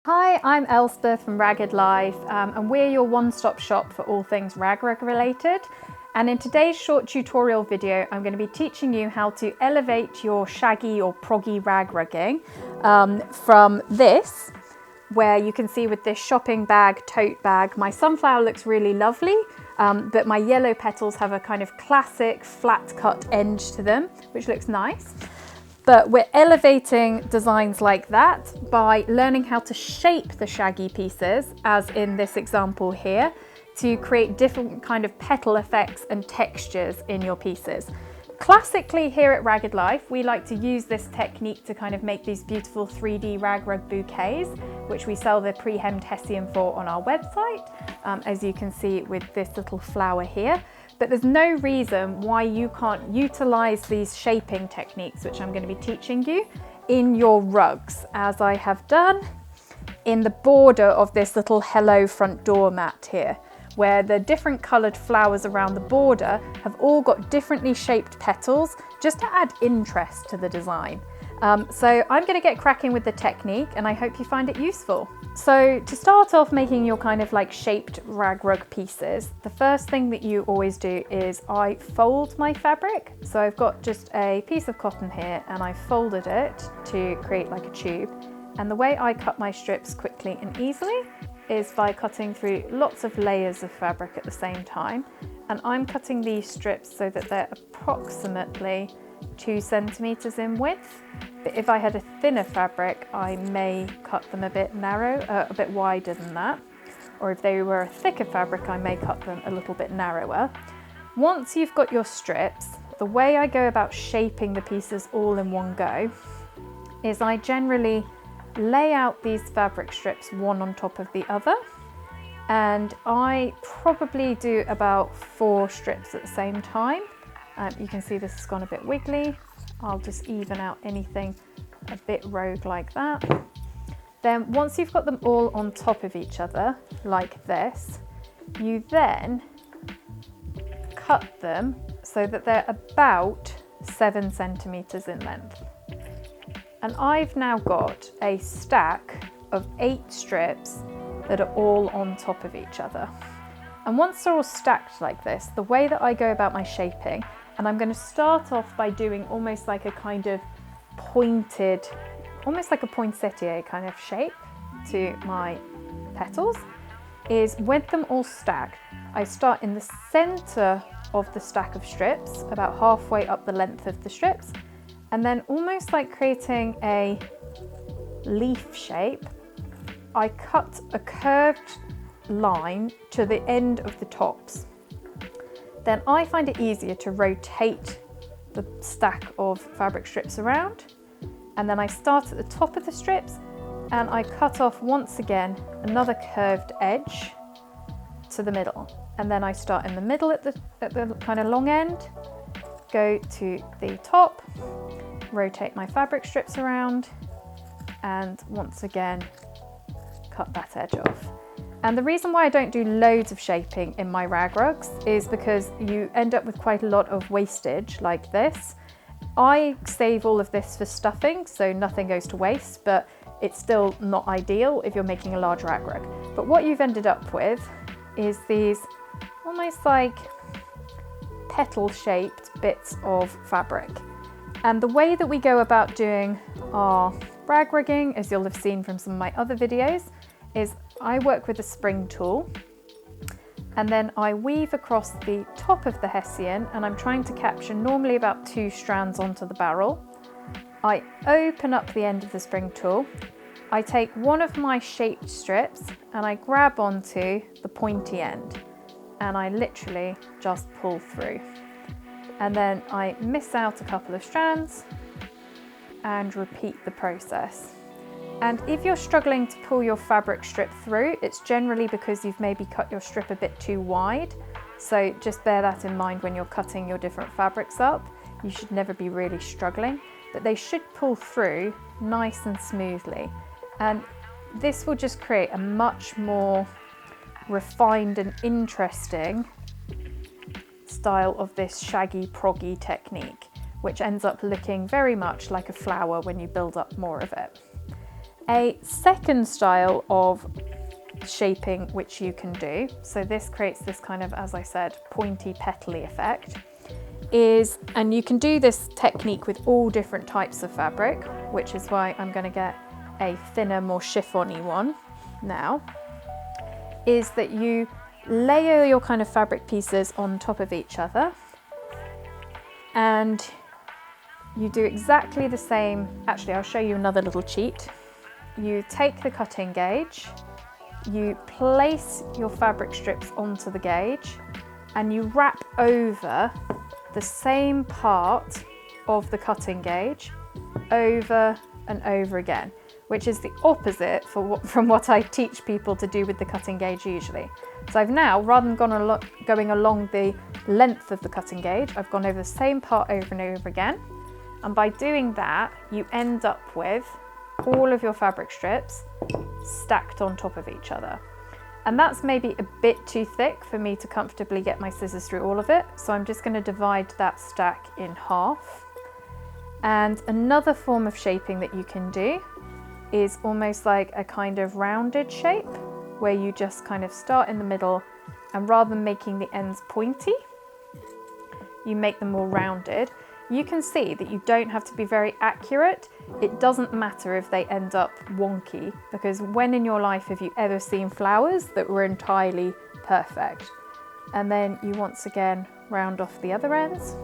Hi, I'm Elspeth from Ragged Life and we're your one-stop shop for all things rag rug related. And in today's short tutorial video, I'm going to be teaching you how to elevate your shaggy or proggy rag rugging from this, where you can see with this shopping bag, tote bag, my sunflower looks really lovely, but my yellow petals have a kind of classic flat cut end to them, which looks nice. But we're elevating designs like that by learning how to shape the shaggy pieces, as in this example here, to create different kind of petal effects and textures in your pieces. Classically here at Ragged Life, we like to use this technique to kind of make these beautiful 3D rag rug bouquets, which we sell the pre-hemmed Hessian for on our website, as you can see with this little flower here. But there's no reason why you can't utilize these shaping techniques, which I'm going to be teaching you, in your rugs, as I have done in the border of this little hello front door mat here, where the different coloured flowers around the border have all got differently shaped petals, just to add interest to the design. So I'm going to get cracking with the technique and I hope you find it useful. So to start off making your kind of like shaped rag rug pieces, the first thing that you always do is I fold my fabric. So I've got just a piece of cotton here and I folded it to create like a tube. And the way I cut my strips quickly and easily is by cutting through lots of layers of fabric at the same time. And I'm cutting these strips so that they're approximately 2 centimeters in width. But if I had a thinner fabric, I may cut them a bit narrow, a bit wider than that. Or if they were a thicker fabric, I may cut them a little bit narrower. Once you've got your strips, the way I go about shaping the pieces all in one go is I generally lay out these fabric strips one on top of the other. And I probably do about 4 strips at the same time. You can see this has gone a bit wiggly. I'll just even out anything a bit rogue like that. Then once you've got them all on top of each other, like this, you then cut them so that they're about 7 centimeters in length. And I've now got a stack of 8 strips that are all on top of each other. And once they're all stacked like this, the way that I go about my shaping, and I'm going to start off by doing almost like a kind of pointed, almost like a poinsettia kind of shape to my petals, is with them all stacked, I start in the center of the stack of strips, about halfway up the length of the strips, and then almost like creating a leaf shape, I cut a curved line to the end of the tops. Then I find it easier to rotate the stack of fabric strips around, and then I start at the top of the strips and I cut off once again another curved edge to the middle, and then I start in the middle at the kind of long end, go to the top, rotate my fabric strips around, and once again cut that edge off. And the reason why I don't do loads of shaping in my rag rugs is because you end up with quite a lot of wastage like this. I save all of this for stuffing, so nothing goes to waste, but it's still not ideal if you're making a large rag rug. But what you've ended up with is these almost like petal shaped bits of fabric. And the way that we go about doing our rag rugging, as you'll have seen from some of my other videos, is I work with a spring tool and then I weave across the top of the Hessian, and I'm trying to capture normally about 2 strands onto the barrel. I open up the end of the spring tool, I take one of my shaped strips and I grab onto the pointy end and I literally just pull through. And then I miss out a couple of strands and repeat the process. And if you're struggling to pull your fabric strip through, it's generally because you've maybe cut your strip a bit too wide. So just bear that in mind when you're cutting your different fabrics up. You should never be really struggling, but they should pull through nice and smoothly. And this will just create a much more refined and interesting style of this shaggy proggy technique, which ends up looking very much like a flower when you build up more of it. A second style of shaping which you can do, so this creates this kind of, as I said, pointy petally effect, is, and you can do this technique with all different types of fabric, which is why I'm going to get a thinner, more chiffon-y one now, is that you layer your kind of fabric pieces on top of each other, and you do exactly the same. Actually, I'll show you another little cheat. You take the cutting gauge, you place your fabric strips onto the gauge, and you wrap over the same part of the cutting gauge over and over again, which is the opposite from what I teach people to do with the cutting gauge usually. So I've now, rather than going along the length of the cutting gauge, I've gone over the same part over and over again. And by doing that, you end up with all of your fabric strips stacked on top of each other. And that's maybe a bit too thick for me to comfortably get my scissors through all of it. So I'm just going to divide that stack in half. And another form of shaping that you can do is almost like a kind of rounded shape, where you just kind of start in the middle, and rather than making the ends pointy, you make them more rounded. You can see that you don't have to be very accurate. It doesn't matter if they end up wonky, because when in your life have you ever seen flowers that were entirely perfect? And then you once again round off the other ends,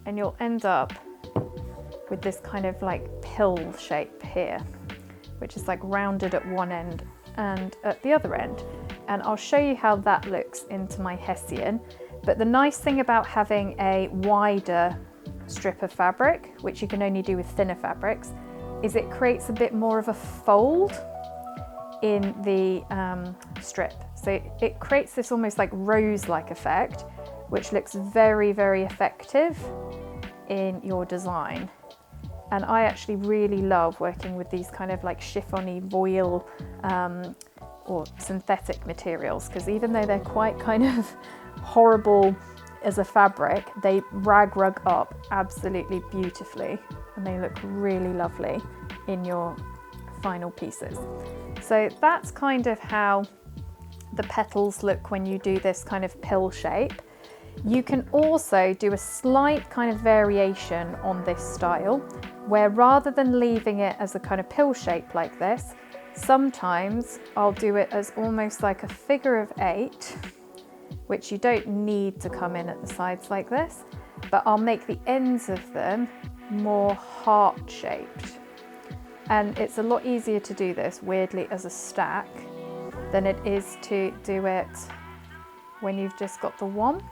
and you'll end up with this kind of like pill shape here, which is like rounded at one end and at the other end. And I'll show you how that looks into my Hessian. But the nice thing about having a wider strip of fabric, which you can only do with thinner fabrics, is it creates a bit more of a fold in the strip. So it creates this almost like rose-like effect, which looks very, very effective in your design. And I actually really love working with these kind of like chiffon-y voile or synthetic materials, because even though they're quite kind of horrible as a fabric, they rag rug up absolutely beautifully, and they look really lovely in your final pieces. So that's kind of how the petals look when you do this kind of pill shape. You can also do a slight kind of variation on this style, where rather than leaving it as a kind of pill shape like this, sometimes I'll do it as almost like a figure of 8, which you don't need to come in at the sides like this, but I'll make the ends of them more heart-shaped. And it's a lot easier to do this, weirdly, as a stack than it is to do it when you've just got the one.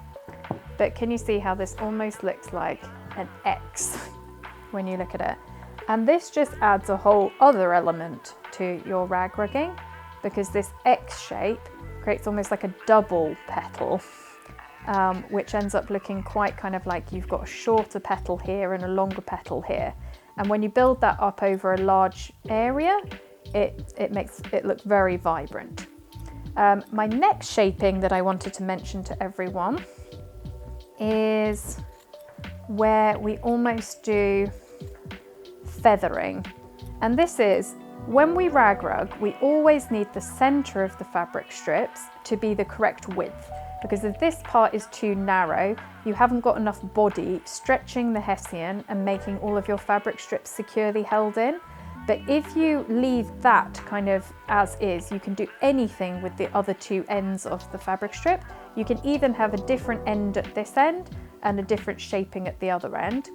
But can you see how this almost looks like an X when you look at it? And this just adds a whole other element to your rag rugging, because this X shape creates almost like a double petal, which ends up looking quite kind of like you've got a shorter petal here and a longer petal here. And when you build that up over a large area, it makes it look very vibrant. My next shaping that I wanted to mention to everyone is where we almost do feathering. And this is, when we rag rug, we always need the center of the fabric strips to be the correct width, because if this part is too narrow, you haven't got enough body stretching the Hessian and making all of your fabric strips securely held in. But if you leave that kind of as is, you can do anything with the other two ends of the fabric strip. You can even have a different end at this end and a different shaping at the other end.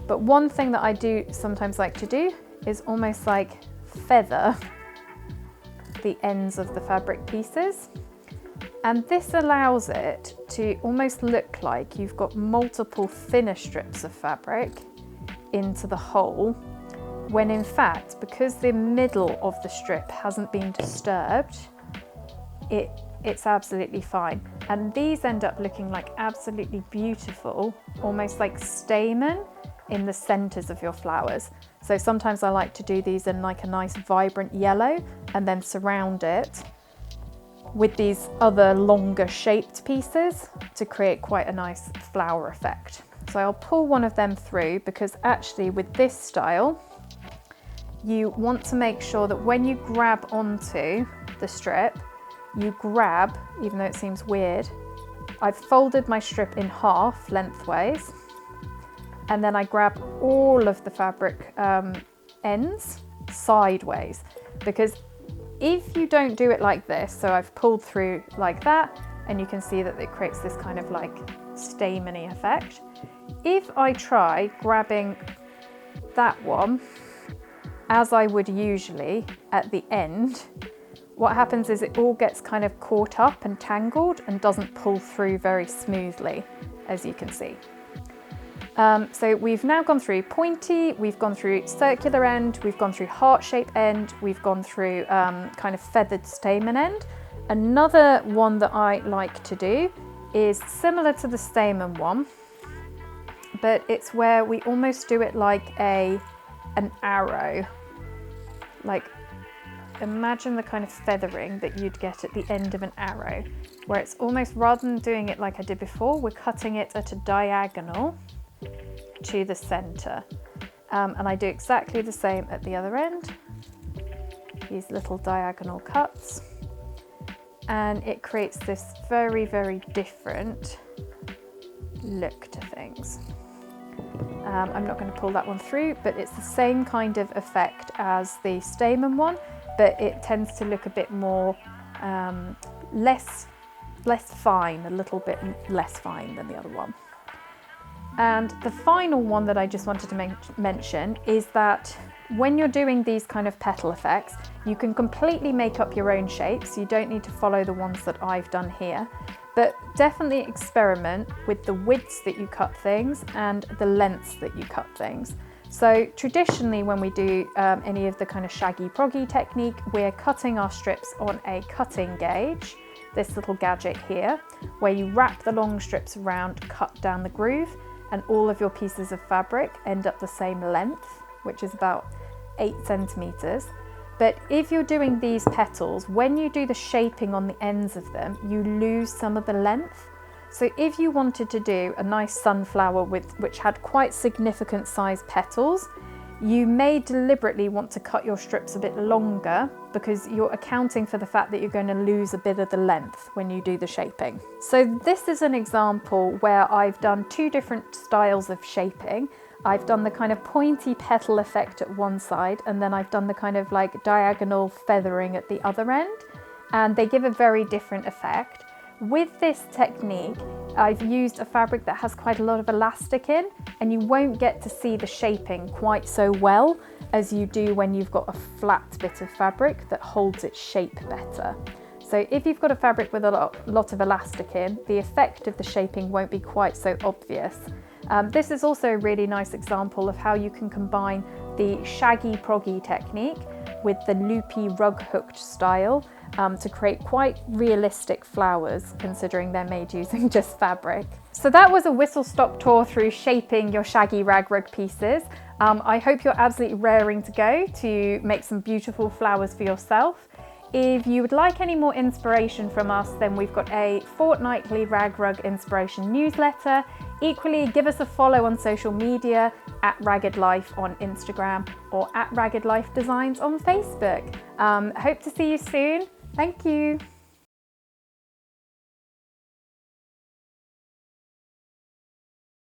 But one thing that I do sometimes like to do is almost like feather the ends of the fabric pieces. And this allows it to almost look like you've got multiple thinner strips of fabric into the whole, when in fact, because the middle of the strip hasn't been disturbed, it's absolutely fine. And these end up looking like absolutely beautiful, almost like stamen in the centers of your flowers. So sometimes I like to do these in like a nice vibrant yellow and then surround it with these other longer shaped pieces to create quite a nice flower effect. So I'll pull one of them through, because actually with this style, you want to make sure that when you grab onto the strip, you grab, even though it seems weird, I've folded my strip in half lengthways, and then I grab all of the fabric ends sideways, because if you don't do it like this, so I've pulled through like that, and you can see that it creates this kind of like stamen-y effect. If I try grabbing that one, as I would usually at the end, what happens is it all gets kind of caught up and tangled and doesn't pull through very smoothly, as you can see. So we've now gone through pointy, we've gone through circular end, we've gone through heart-shaped end, we've gone through kind of feathered stamen end. Another one that I like to do is similar to the stamen one, but it's where we almost do it like an arrow. Like, imagine the kind of feathering that you'd get at the end of an arrow, where it's almost, rather than doing it like I did before, we're cutting it at a diagonal to the center. And I do exactly the same at the other end, these little diagonal cuts, and it creates this very, very different look to things. I'm not going to pull that one through, but it's the same kind of effect as the stamen one, but it tends to look a bit more less fine, a little bit less fine than the other one. And the final one that I just wanted to mention is that when you're doing these kind of petal effects, you can completely make up your own shapes. You don't need to follow the ones that I've done here, but definitely experiment with the widths that you cut things and the lengths that you cut things. So traditionally, when we do any of the kind of shaggy proggy technique, we're cutting our strips on a cutting gauge, this little gadget here, where you wrap the long strips around, cut down the groove, and all of your pieces of fabric end up the same length, which is about 8 centimeters. But if you're doing these petals, when you do the shaping on the ends of them, you lose some of the length. So if you wanted to do a nice sunflower which had quite significant size petals, you may deliberately want to cut your strips a bit longer, because you're accounting for the fact that you're going to lose a bit of the length when you do the shaping. So this is an example where I've done 2 different styles of shaping. I've done the kind of pointy petal effect at one side, and then I've done the kind of like diagonal feathering at the other end, and they give a very different effect. With this technique, I've used a fabric that has quite a lot of elastic in, and you won't get to see the shaping quite so well as you do when you've got a flat bit of fabric that holds its shape better. So if you've got a fabric with a lot of elastic in, the effect of the shaping won't be quite so obvious. This is also a really nice example of how you can combine the shaggy proggy technique with the loopy rug hooked style to create quite realistic flowers, considering they're made using just fabric. So that was a whistle-stop tour through shaping your shaggy rag rug pieces. I hope you're absolutely raring to go to make some beautiful flowers for yourself. If you would like any more inspiration from us, then we've got a fortnightly Rag Rug inspiration newsletter. Equally, give us a follow on social media at Ragged Life on Instagram or at Ragged Life Designs on Facebook. Hope to see you soon. Thank you.